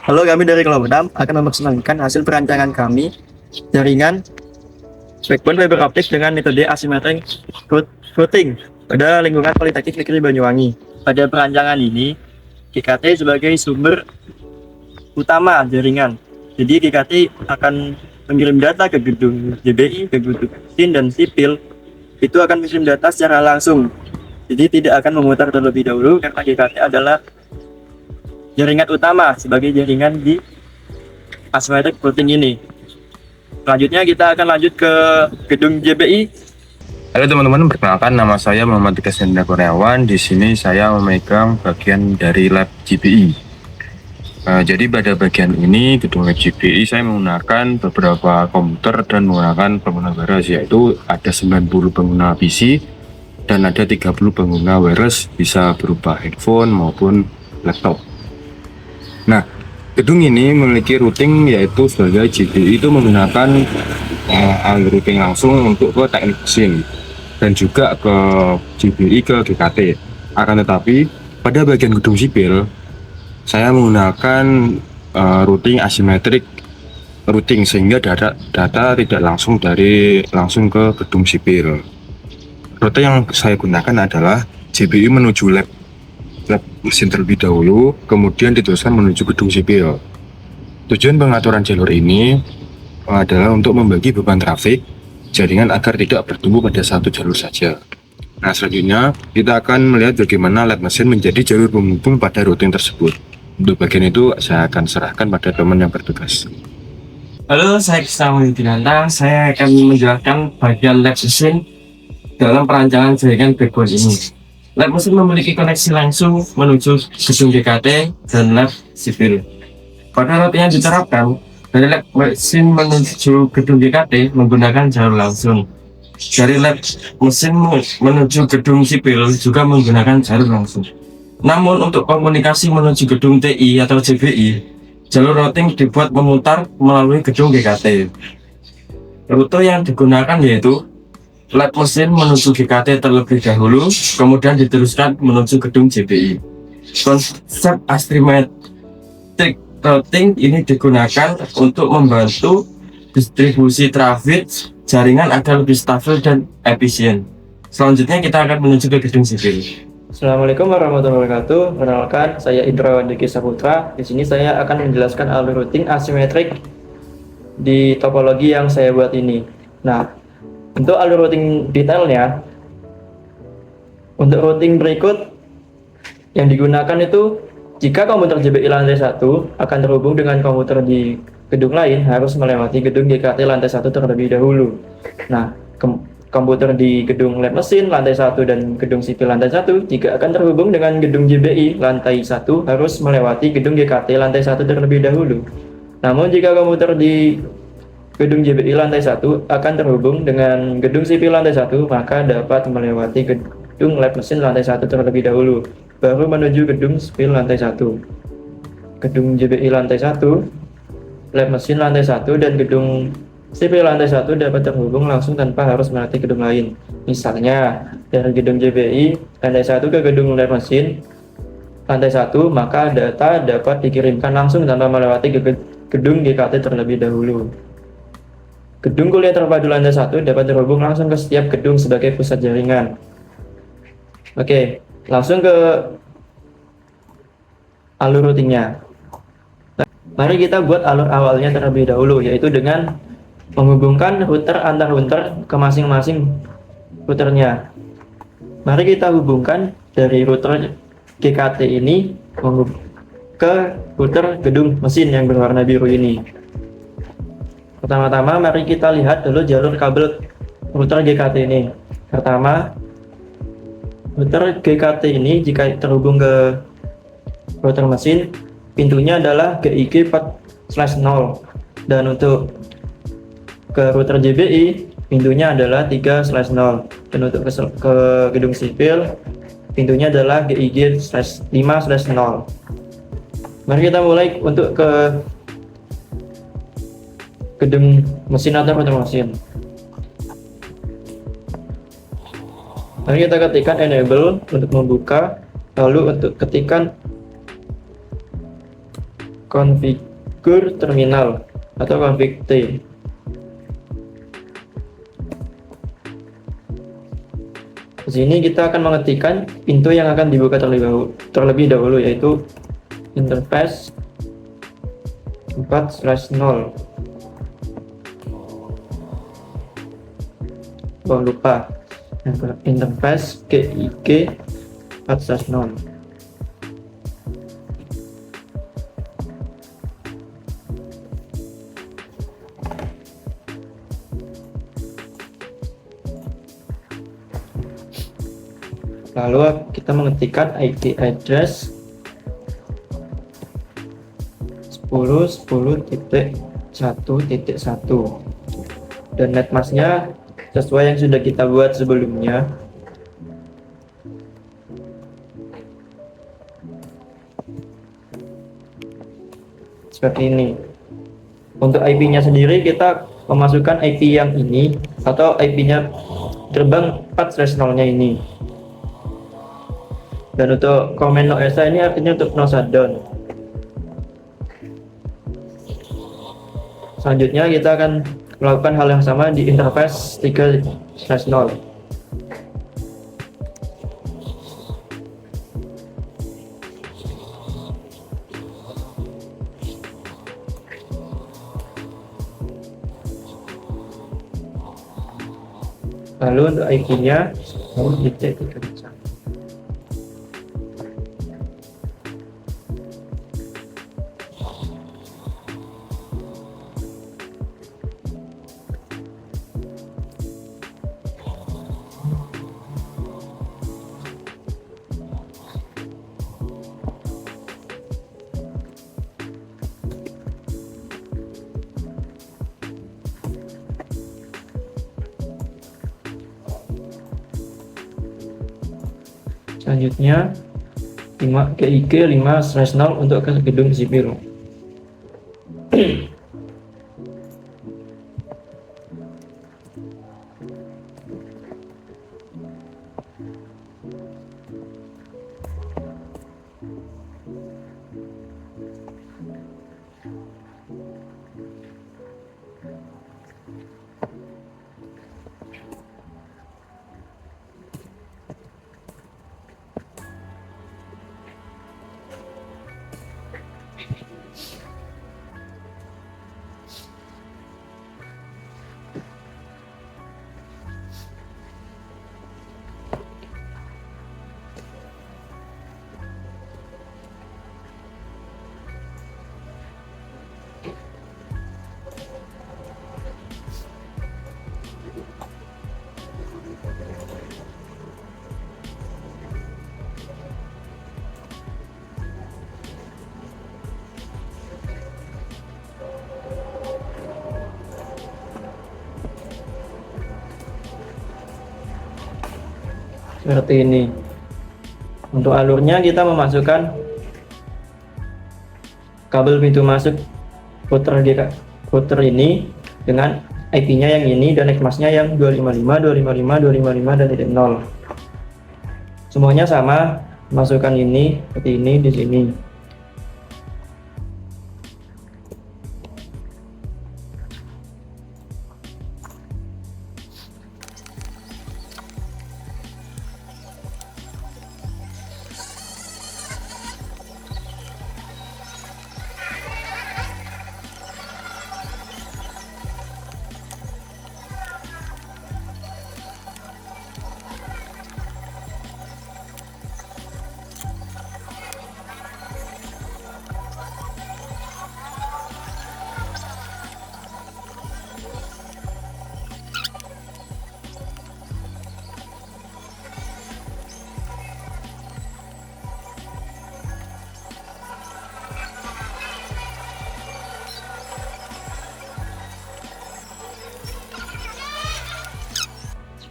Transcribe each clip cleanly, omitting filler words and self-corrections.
Halo, kami dari Kelompok 6 akan memperkenalkan hasil perancangan kami jaringan backbone fiber optik dengan metode asymmetric routing pada lingkungan Politeknik Negeri Banyuwangi. Pada perancangan ini, GKT sebagai sumber utama jaringan. Jadi GKT akan mengirim data ke gedung JBI, ke gedung SIN dan sipil. Itu akan mengirim data secara langsung. Jadi tidak akan memutar terlebih dahulu karena GKT adalah jaringan utama sebagai jaringan di asymmetric routing ini. Selanjutnya kita akan lanjut ke gedung JBI. Halo teman-teman, perkenalkan nama saya Muhammad Dika Sendra Kurniawan. Di sini saya memegang bagian dari lab GPI. Jadi pada bagian ini gedung lab GPI saya menggunakan beberapa komputer dan menggunakan pengguna wireless, yaitu ada 90 pengguna PC dan ada 30 pengguna wireless, bisa berupa handphone maupun laptop. Nah, gedung ini memiliki routing yaitu sebagai GPI itu menggunakan alur routing langsung untuk ke teknik mesin dan juga ke GPI ke GKT. Akan tetapi pada bagian gedung sipil saya menggunakan routing asymmetric routing sehingga data tidak langsung ke gedung sipil. Rute yang saya gunakan adalah GPI menuju lab mesin terlebih dahulu, kemudian diteruskan menuju gedung sipil. Tujuan pengaturan jalur ini adalah untuk membagi beban trafik jaringan agar tidak bertumbuh pada satu jalur saja. Nah, selanjutnya kita akan melihat bagaimana lab mesin menjadi jalur penghubung pada routing tersebut. Untuk bagian itu saya akan serahkan pada teman yang bertugas. Halo, saya Krisna Widinanta. Saya akan menjelaskan bagian lab mesin dalam perancangan jaringan backbone ini. Lab mesin memiliki koneksi langsung menuju gedung GKT dan lab sipil. Pada rute yang diterapkan, dari lab mesin menuju gedung GKT menggunakan jalur langsung. Dari lab mesin menuju gedung sipil juga menggunakan jalur langsung. Namun untuk komunikasi menuju gedung TI atau JBI, jalur routing dibuat memutar melalui gedung GKT. Rute yang digunakan yaitu lab mesin menuju GKT terlebih dahulu, kemudian diteruskan menuju gedung JBI. Konsep asymmetric routing ini digunakan untuk membantu distribusi trafik jaringan agar lebih stabil dan efisien. Selanjutnya kita akan menuju ke gedung sipil. Assalamualaikum warahmatullahi wabarakatuh. Perkenalkan, saya Indrawan Diki Saputra. Di sini saya akan menjelaskan alur routing asymmetric di topologi yang saya buat ini. Nah, untuk alur routing detailnya, untuk routing berikut yang digunakan itu, jika komputer JBI lantai 1 akan terhubung dengan komputer di gedung lain, harus melewati gedung GKT lantai 1 terlebih dahulu. Nah, komputer di gedung lab mesin lantai 1 dan gedung sipil lantai 1 jika akan terhubung dengan gedung JBI lantai 1 harus melewati gedung GKT lantai 1 terlebih dahulu. Namun jika komputer di gedung JBI lantai 1 akan terhubung dengan gedung sipil lantai 1, maka dapat melewati gedung lab mesin lantai 1 terlebih dahulu, baru menuju gedung sipil lantai 1. Gedung JBI lantai 1, lab mesin lantai 1, dan gedung sipil lantai 1 dapat terhubung langsung tanpa harus melewati gedung lain. Misalnya, dari gedung JBI lantai 1 ke gedung lab mesin lantai 1, maka data dapat dikirimkan langsung tanpa melewati gedung GKT terlebih dahulu. Gedung kuliah terpadu lantai 1 dapat terhubung langsung ke setiap gedung sebagai pusat jaringan. Oke, langsung ke alur routingnya. Mari kita buat alur awalnya terlebih dahulu, yaitu dengan menghubungkan router antar router ke masing-masing routernya. Mari kita hubungkan dari router GKT ini ke router gedung mesin yang berwarna biru ini. Pertama-tama mari kita lihat dulu jalur kabel router GKT ini. Pertama, router GKT ini jika terhubung ke router mesin, pintunya adalah GIG 4/0, dan untuk ke router JBI pintunya adalah 3/0, dan untuk ke gedung sipil pintunya adalah GIG 5/0. Mari kita mulai untuk ke gedung mesin atau router mesin. Mari kita ketikkan enable untuk membuka, lalu untuk ketikkan konfigur terminal atau config T. Di sini kita akan mengetikkan pintu yang akan dibuka terlebih dahulu, yaitu interface 4/0. Oh lupa, interface GIG 4/0. Lalu kita mengetikkan IP address 10.10.1.1 dan netmasknya sesuai yang sudah kita buat sebelumnya. Seperti ini. Untuk IP-nya sendiri kita memasukkan IP yang ini atau IP-nya gerbang 4/0-nya ini. Dan untuk komen no ESA ini artinya untuk no shutdown. Selanjutnya kita akan melakukan hal yang sama di interface 3/0. Lalu untuk IP-nya dicek 3/1. Selanjutnya GIG 5/0 untuk ke gedung sipil. Seperti ini. Untuk alurnya kita memasukkan kabel pintu masuk router ini dengan IP-nya yang ini dan netmasknya yang 255.255.255 dan 0. Semuanya sama, masukkan ini seperti ini di sini.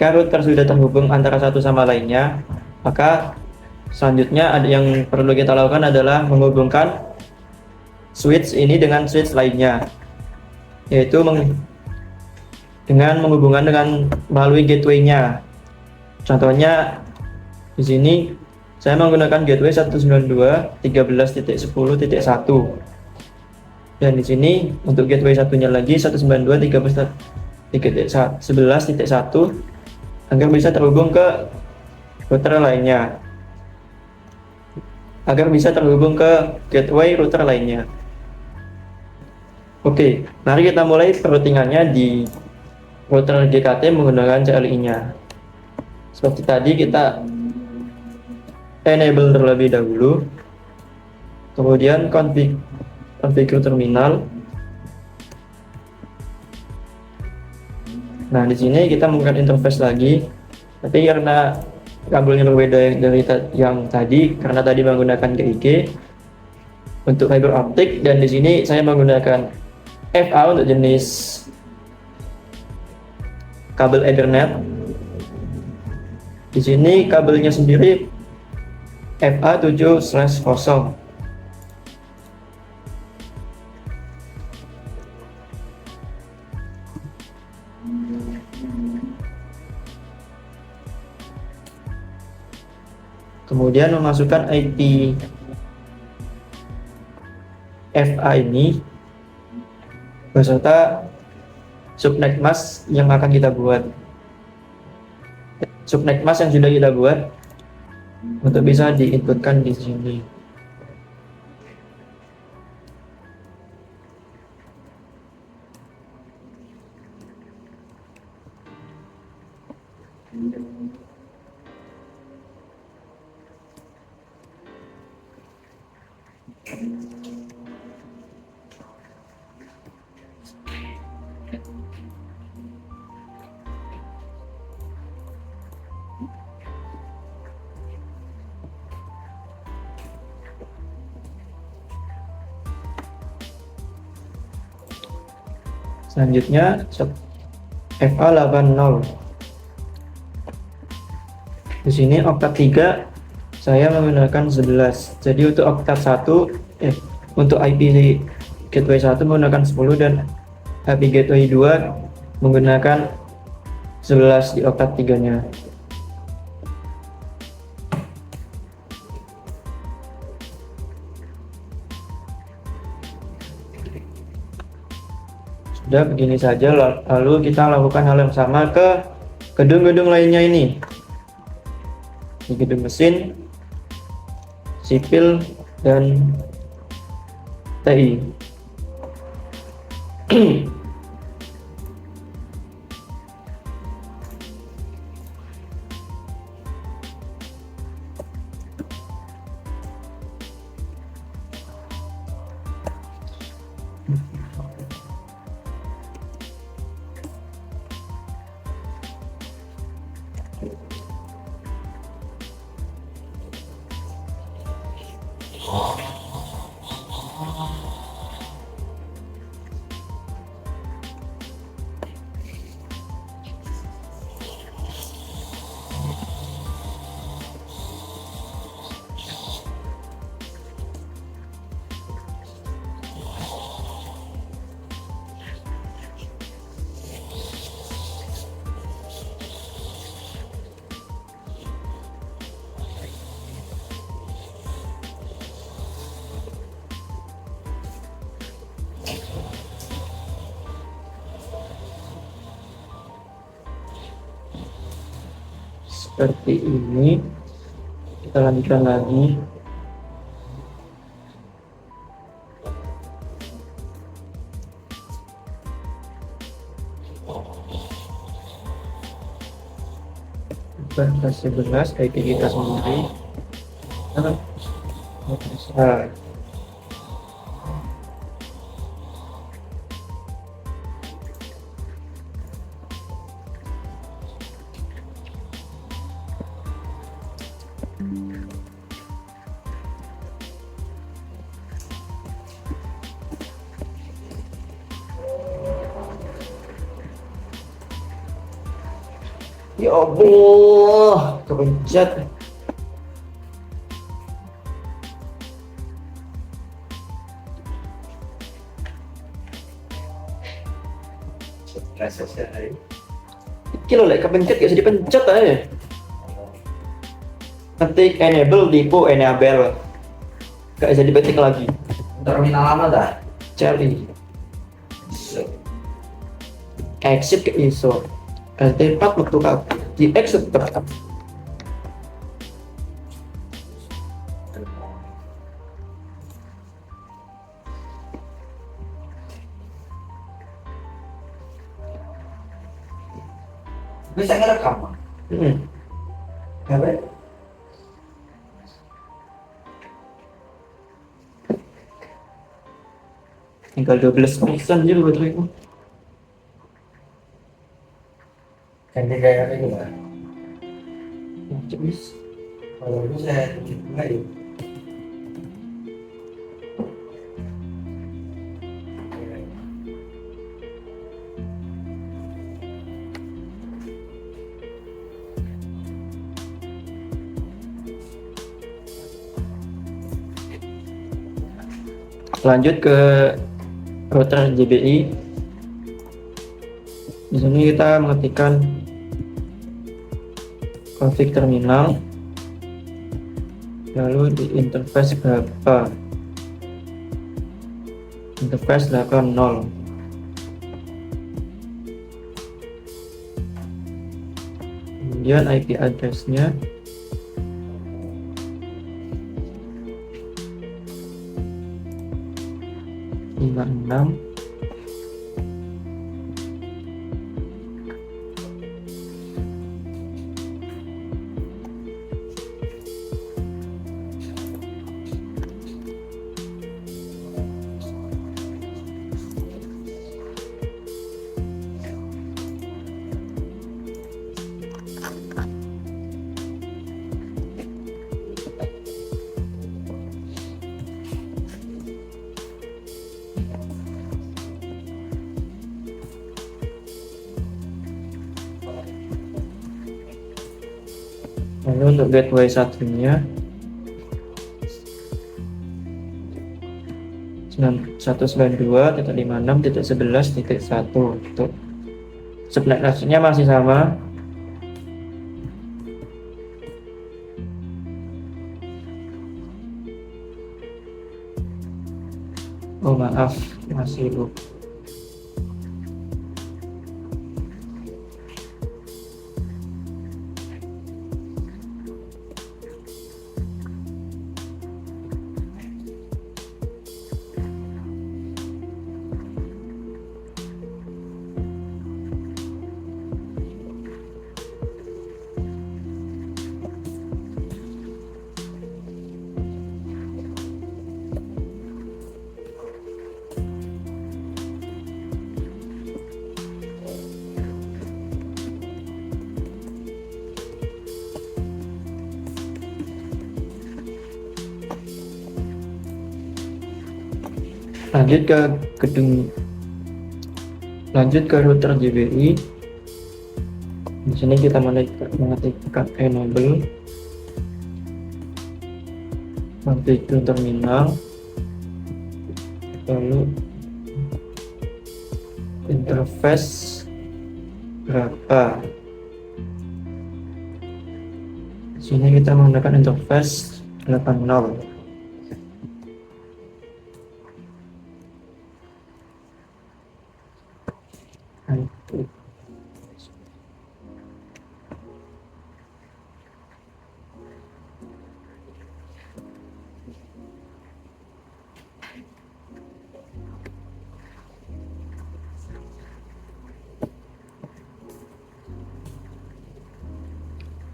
Jika router sudah terhubung antara satu sama lainnya, maka selanjutnya ada yang perlu kita lakukan adalah menghubungkan switch ini dengan switch lainnya, yaitu dengan menghubungkan dengan melalui gateway-nya. Contohnya di sini saya menggunakan gateway 192.13.10.1. Dan di sini untuk gateway satunya lagi 192.3.11.1 agar bisa terhubung ke router lainnya. Oke, mari kita mulai routingannya di router GKT menggunakan CLI-nya. Seperti tadi kita enable terlebih dahulu, kemudian configure terminal. Nah, di sini kita menggunakan interface lagi, tapi karena kabelnya berbeda dari yang tadi, karena tadi menggunakan GIG untuk fiber optik, dan di sini saya menggunakan FA untuk jenis kabel Ethernet. Di sini kabelnya sendiri FA 7/0. Kemudian memasukkan IP FA ini beserta subnet mask yang akan kita buat. Subnet mask yang sudah kita buat untuk bisa diinputkan di sini. Selanjutnya FA80. Di sini oktat 3 saya menggunakan 11. Jadi untuk oktat 1 untuk IP gateway 1 menggunakan 10 dan IP gateway 2 menggunakan 11 di oktat 3-nya. Sudah begini saja, lalu kita lakukan hal yang sama ke gedung-gedung lainnya ini. Di gedung mesin, sipil, dan TI. Seperti ini, kita lanjutkan lagi. Batas 11 IP kita sendiri. Nah, ya Allah, kepencet. Iki lo lek kepencet gak bisa dipencet aja. Ketik enable, depo, enable. Gak bisa dipetik lagi. Terminal lama dah. Charlie. Exit ke ISO. LT4 waktu kabel di exit tetap. Bisa ngerekam? Gawe? Tinggal 12% aja bateraiku. Ganti kayak ini lah. Macam bis. Kalau ini saya tunjuk enggak ya? Lanjut ke router JBI. Di sini kita mengetikkan config terminal, lalu di interface berapa? Interface 80. Kemudian IP address-nya 56. Lalu untuk gateway satunya 192.56.11.1. Untuk subnet maksudnya masih sama. Oh maaf, masih lupa. Lanjut ke router JBI. Di sini kita mengetikkan enable configure terminal, lalu interface berapa. Di sini kita menggunakan interface 80.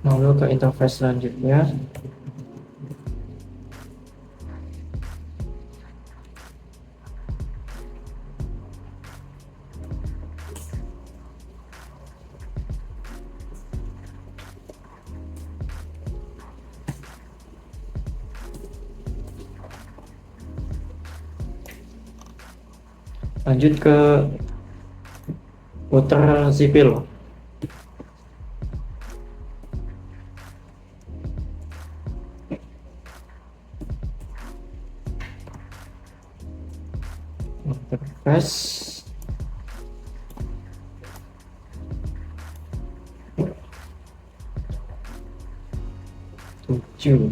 Lalu ke interface selanjutnya. Lanjut ke router sipil. Interface 7.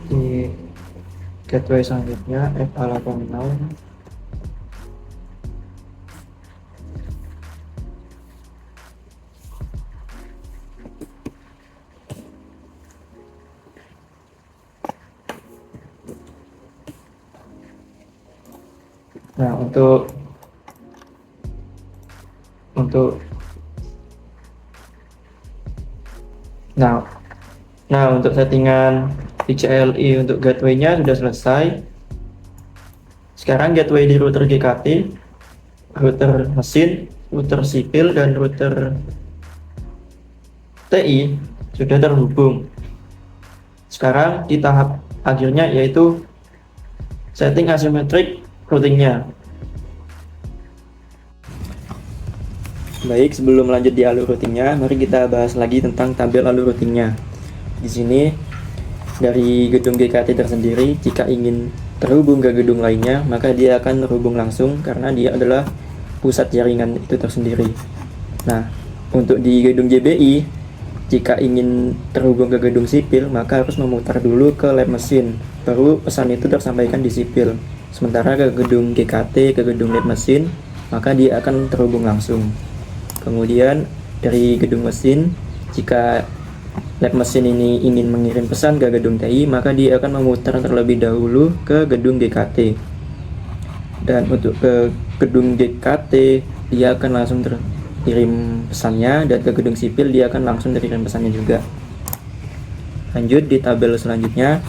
Di gateway selanjutnya FA80. Nah, untuk nah untuk settingan VCLI untuk gateway-nya sudah selesai. Sekarang gateway di router GKT, router mesin, router sipil, dan router TI sudah terhubung. Sekarang di tahap akhirnya yaitu setting asymmetric routingnya. Baik, sebelum lanjut di alur routingnya, mari kita bahas lagi tentang tabel alur routingnya. Di sini dari gedung GKT tersendiri, jika ingin terhubung ke gedung lainnya, maka dia akan terhubung langsung karena dia adalah pusat jaringan itu tersendiri. Nah, untuk di gedung JBI, jika ingin terhubung ke gedung sipil, maka harus memutar dulu ke lab mesin, baru pesan itu tersampaikan di sipil. Sementara ke gedung GKT, ke gedung lab mesin, maka dia akan terhubung langsung. Kemudian dari gedung mesin, jika lab mesin ini ingin mengirim pesan ke gedung TI, maka dia akan memutar terlebih dahulu ke gedung GKT. Dan untuk ke gedung GKT, dia akan langsung terkirim pesannya, dan ke gedung sipil dia akan langsung terkirim pesannya juga. Lanjut di tabel selanjutnya,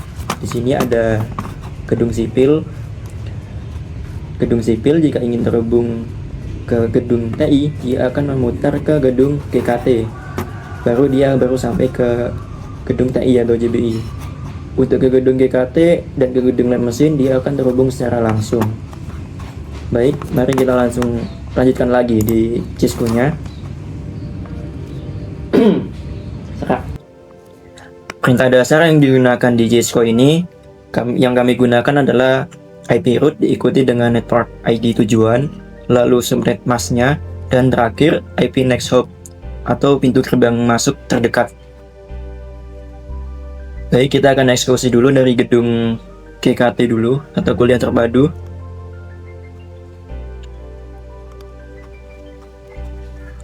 di sini ada gedung sipil. Gedung sipil jika ingin terhubung ke gedung TI, dia akan memutar ke gedung GKT. Baru sampai ke gedung TI atau JBI. Untuk ke gedung GKT dan ke gedung lab mesin, dia akan terhubung secara langsung. Baik, mari kita langsung lanjutkan lagi di Cisco-nya. Perintah dasar yang digunakan di Cisco ini, yang kami gunakan adalah IP root diikuti dengan network ID tujuan, lalu subnet masknya, dan terakhir IP next hop atau pintu gerbang masuk terdekat. Baik, kita akan eksekusi dulu dari gedung GKT dulu atau kuliah terpadu.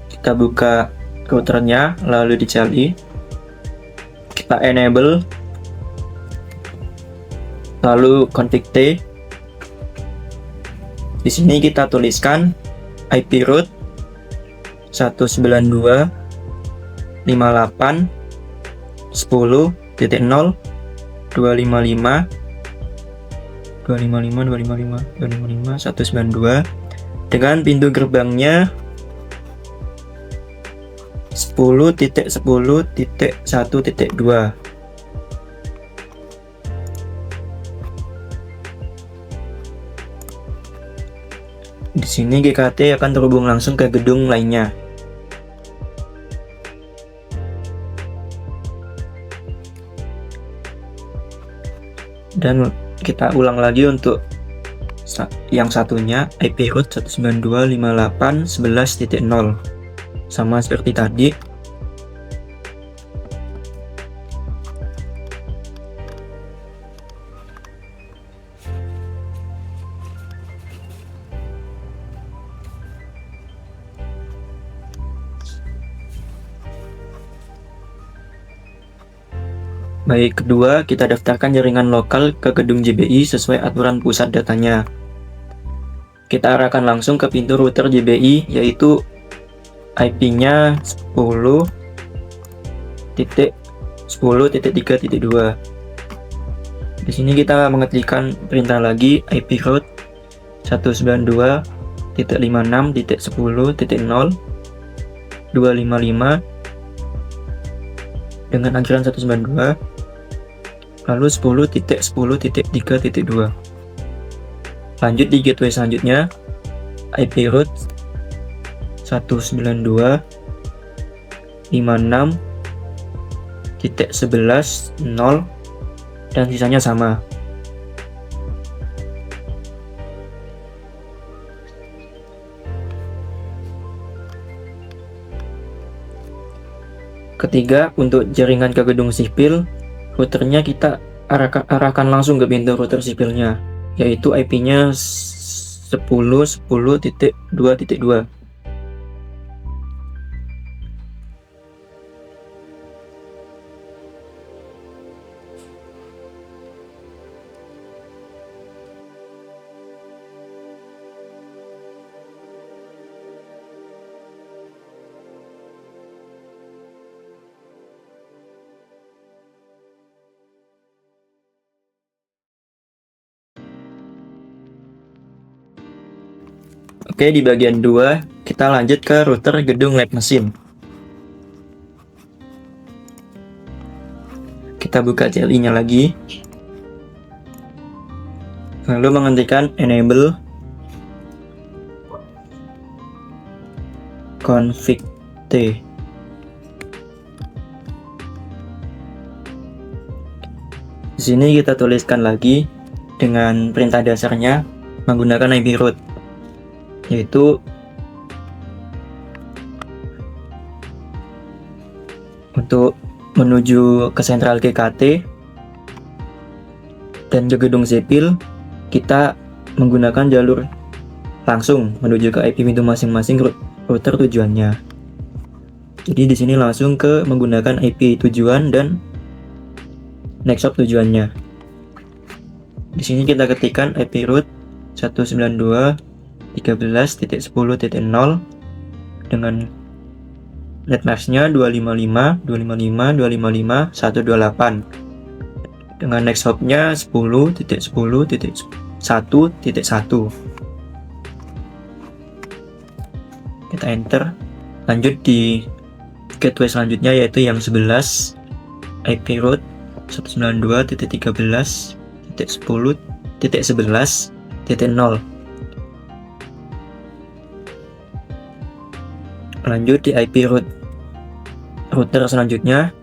Kita buka routernya, lalu di CLI kita enable, lalu config T. Di sini kita tuliskan IP root 192.58.10.0 192 dengan pintu gerbangnya 10.10.1.2. Di sini GKT akan terhubung langsung ke gedung lainnya. Dan kita ulang lagi untuk yang satunya, IP root 192.58.11.0 sama seperti tadi. Baik, kedua, kita daftarkan jaringan lokal ke gedung JBI sesuai aturan pusat datanya. Kita arahkan langsung ke pintu router JBI, yaitu IP-nya 10.10.3.2. Di sini kita mengetikkan perintah lagi IP root 192.56.10.0.255 dengan akhiran 192. lalu 10.10.3.2. Lanjut di gateway selanjutnya, IP root 192.56.11.0 dan sisanya sama. Ketiga, untuk jaringan ke gedung sipil, routernya kita arahkan langsung ke pintu router sipilnya, yaitu IP-nya 10.10.2.2. Oke, di bagian 2 kita lanjut ke router gedung lab mesin. Kita buka CLI-nya lagi, lalu menghentikan enable config T. Di sini kita tuliskan lagi dengan perintah dasarnya menggunakan IP root, yaitu untuk menuju ke sentral GKT dan ke gedung sipil kita menggunakan jalur langsung menuju ke IP pintu masing-masing router tujuannya. Jadi di sini langsung ke menggunakan IP tujuan dan next hop tujuannya. Di sini kita ketikkan IP root 192.13.10.0 dengan netmasknya 255.255.255.128 dengan next hopnya 10.10.1.1. Kita enter. Lanjut di gateway selanjutnya yaitu yang 11, IP root 192.13.10.11.0. Lanjut di IP root router selanjutnya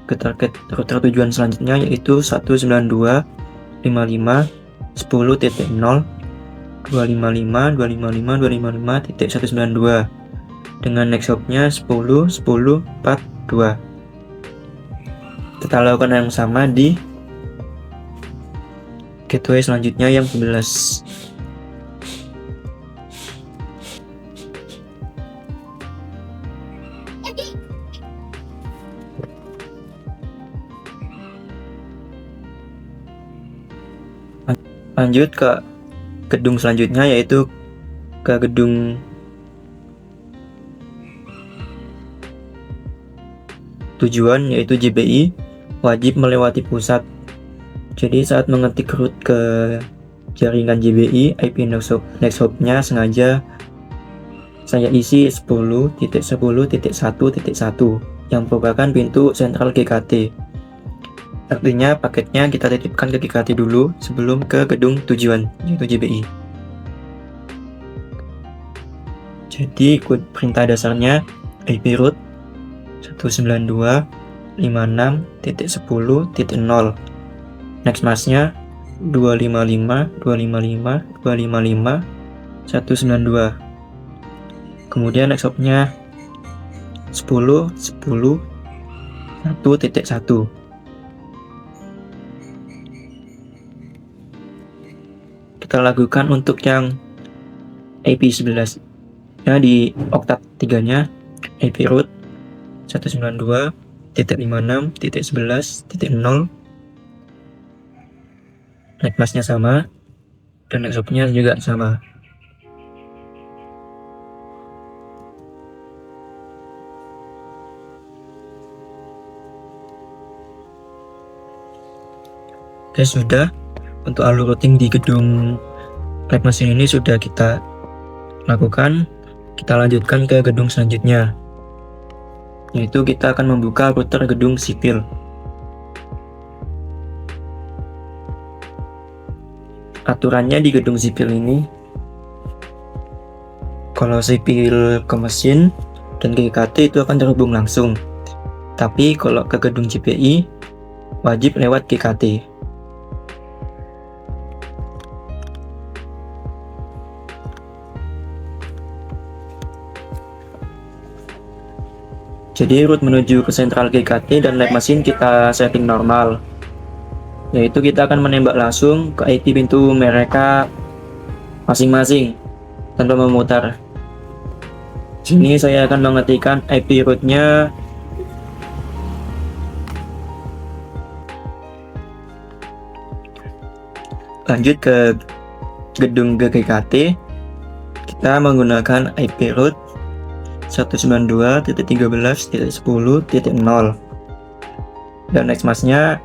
ke target router tujuan selanjutnya yaitu 192.55.10.255.255.255.192 dengan next hopnya 10.10.42. Kita lakukan yang sama di gateway selanjutnya yang 11. Lanjut ke gedung selanjutnya yaitu ke gedung tujuan yaitu JBI, wajib melewati pusat. Jadi saat mengetik root ke jaringan JBI, IP next hop-nya sengaja saya isi 10.10.1.1 yang merupakan pintu sentral GKT. Artinya paketnya kita titipkan ke GKT dulu sebelum ke gedung tujuan yaitu JBI. Jadi perintah dasarnya IP root 192.56.10.0, next masknya 255.255.255.192, kemudian next hopnya 10.10.1.1. Kita lakukan untuk yang IP 11 ya, di oktat 3 nya IP root 192.56.11.0, next masknya sama dan next hopnya juga sama. Oke, sudah. Untuk alur routing di gedung lab mesin ini sudah kita lakukan. Kita lanjutkan ke gedung selanjutnya, yaitu kita akan membuka router gedung sipil. aturannya di gedung sipil ini, kalau sipil ke mesin dan GKT itu akan terhubung langsung, tapi kalau ke gedung JPI wajib lewat GKT. Jadi route menuju ke sentral GKT dan lab mesin kita setting normal, yaitu kita akan menembak langsung ke IP pintu mereka masing-masing tanpa memutar. Sini saya akan mengetikkan IP route-nya lanjut ke gedung GKT. Kita menggunakan IP route 192.13.10.0 dan next mask-nya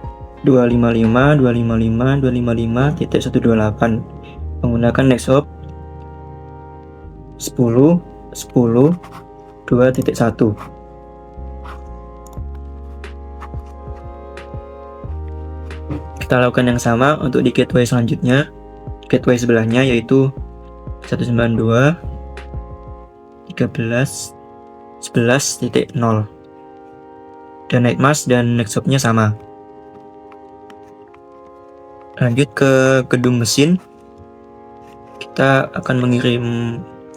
255.255.255.128 menggunakan next hop 10.10.2.1. Kita lakukan yang sama untuk di gateway selanjutnya, gateway sebelahnya yaitu 192.13.11.0 dan night mask dan next hop-nya sama. Lanjut ke gedung mesin, kita akan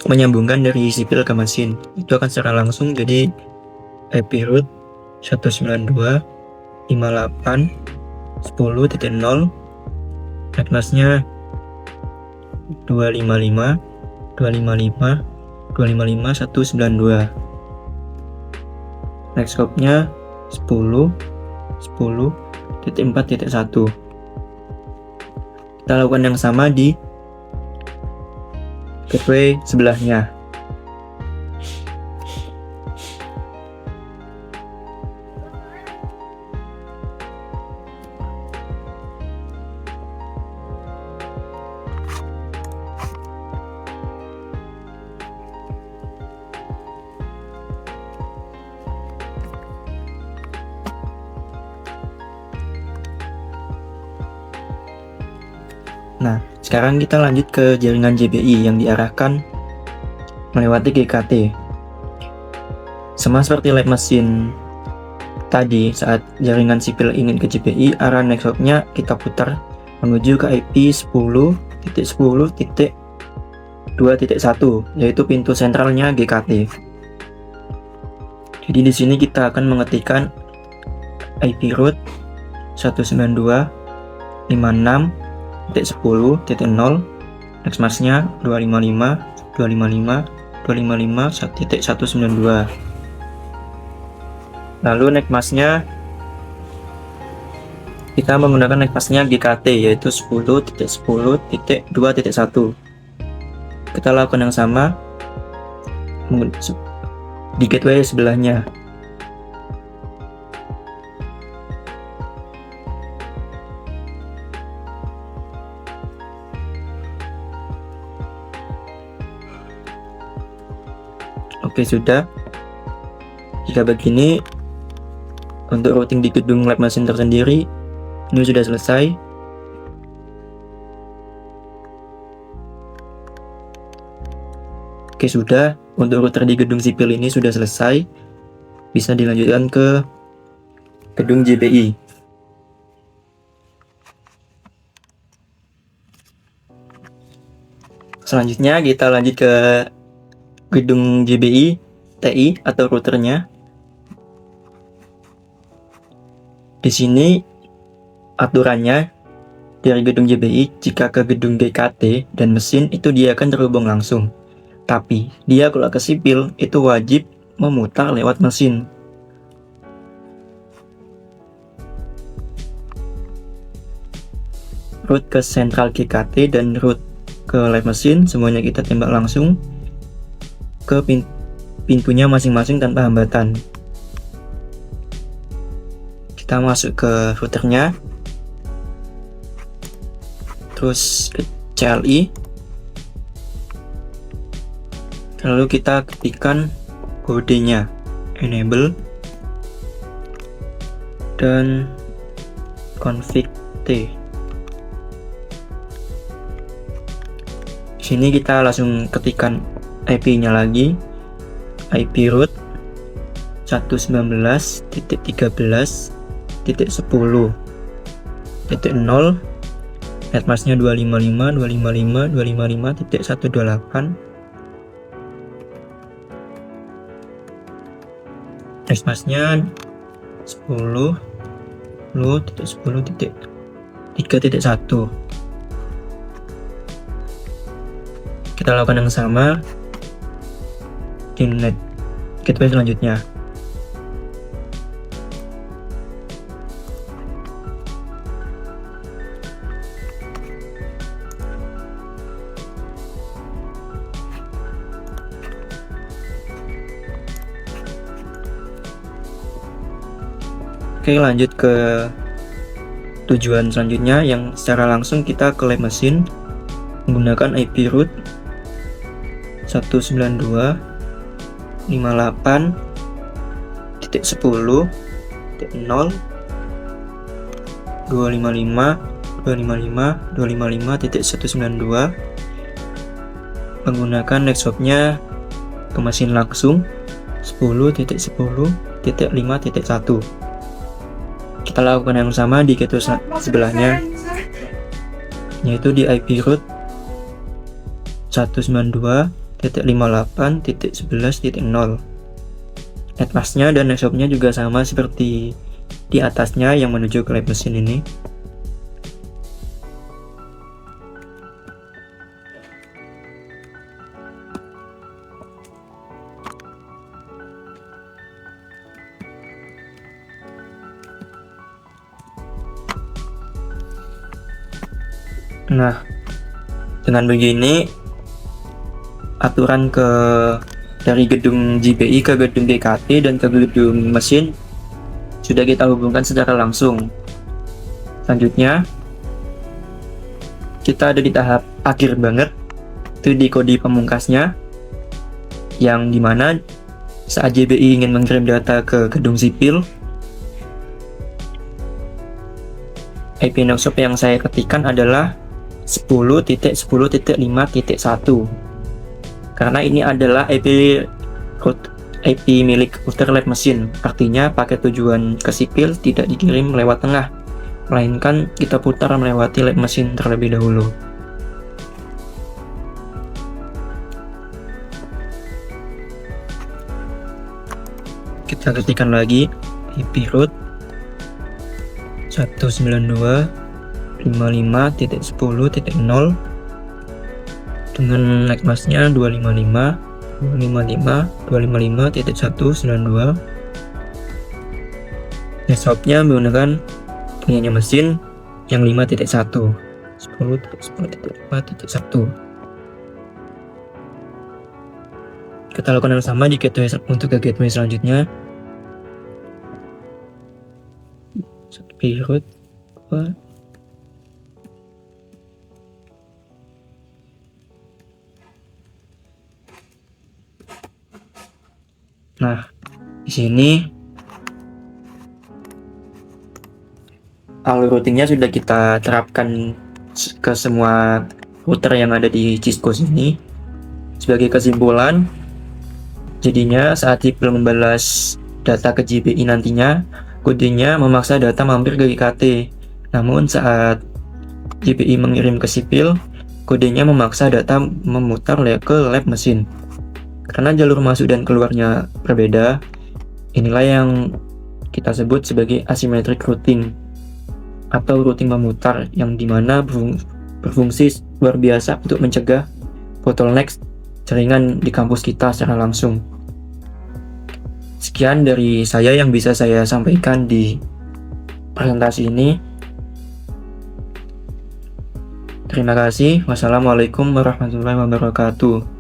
menyambungkan dari sipil ke mesin, itu akan secara langsung, jadi IP route 192.58.10.0, night mask-nya 255.192. Next hop-nya 10.10.4.1. Kita lakukan yang sama di gateway sebelahnya. Nah, sekarang kita lanjut ke jaringan JBI yang diarahkan melewati GKT. Sama seperti lab mesin tadi, saat jaringan sipil ingin ke JBI, arah next hop-nya kita putar menuju ke IP 10.10.2.1, yaitu pintu sentralnya GKT. Jadi di sini kita akan mengetikkan IP route 192.56.10.0, next mask-nya 255.1.192. Lalu next mask-nya kita menggunakan next mask-nya GKT yaitu 10.10.2.1. Kita lakukan yang sama di gateway sebelahnya. Oke, sudah. Jika begini, untuk routing di gedung lab mesin tersendiri ini sudah selesai. Oke, sudah. Untuk router di gedung sipil ini sudah selesai. Bisa dilanjutkan ke gedung JBI. Selanjutnya kita lanjut ke gedung JBI TI atau routernya. Di sini aturannya dari gedung JBI, jika ke gedung GKT dan mesin itu dia akan terhubung langsung. Tapi dia kalau ke sipil itu wajib memutar lewat mesin. Route ke sentral GKT dan route ke lab mesin semuanya kita tembak langsung ke pintunya masing-masing tanpa hambatan. Kita masuk ke routernya, terus ke CLI, lalu kita ketikkan kodenya enable dan config T. Sini kita langsung ketikkan IP-nya lagi, IP root 119.13.10.0, netmasknya 255.255.255.128, netmasknya 10.10.3.1. Kita lakukan yang sama di net gateway selanjutnya. Oke, lanjut ke tujuan selanjutnya yang secara langsung kita ke lab mesin menggunakan IP root 119.58.10.255.255.255.192 menggunakan netshopnya ke mesin langsung 10.10.5.1. Kita lakukan yang sama di gateway sebelahnya, yaitu di IP root 192.58.11.0. Netmasknya dan netshopnya juga sama seperti di atasnya yang menuju ke lab mesin ini. Nah, dengan begini aturan dari gedung GPI ke gedung GKT dan ke gedung mesin sudah kita hubungkan secara langsung. Selanjutnya kita ada di tahap akhir banget, itu di kode pamungkasnya, yang dimana saat GPI ingin mengirim data ke gedung sipil, IP netshop yang saya ketikkan adalah 10.10.5.1 karena ini adalah IP milik router lab mesin, artinya paket tujuan ke sipil tidak dikirim lewat tengah, melainkan kita putar melewati lab mesin terlebih dahulu. Kita ketikkan lagi IP root 192.55.10.0 dengan netmasknya 255.255.192. Netshopnya menggunakan punyanya mesin yang 5.1 10.10.5.1. Kita lakukan yang sama di gateway untuk ke gateway selanjutnya. IP root Nah, di sini alur routingnya sudah kita terapkan ke semua router yang ada di Cisco sini. Sebagai kesimpulan, jadinya saat sipil membalas data ke GPI nantinya, kodenya memaksa data mampir ke GKT. Namun saat GPI mengirim ke sipil, kodenya memaksa data memutar ke lab mesin. Karena jalur masuk dan keluarnya berbeda, inilah yang kita sebut sebagai asymmetric routing atau routing memutar, yang dimana berfungsi luar biasa untuk mencegah bottleneck jaringan di kampus kita secara langsung. Sekian dari saya yang bisa saya sampaikan di presentasi ini. Terima kasih. Wassalamualaikum warahmatullahi wabarakatuh.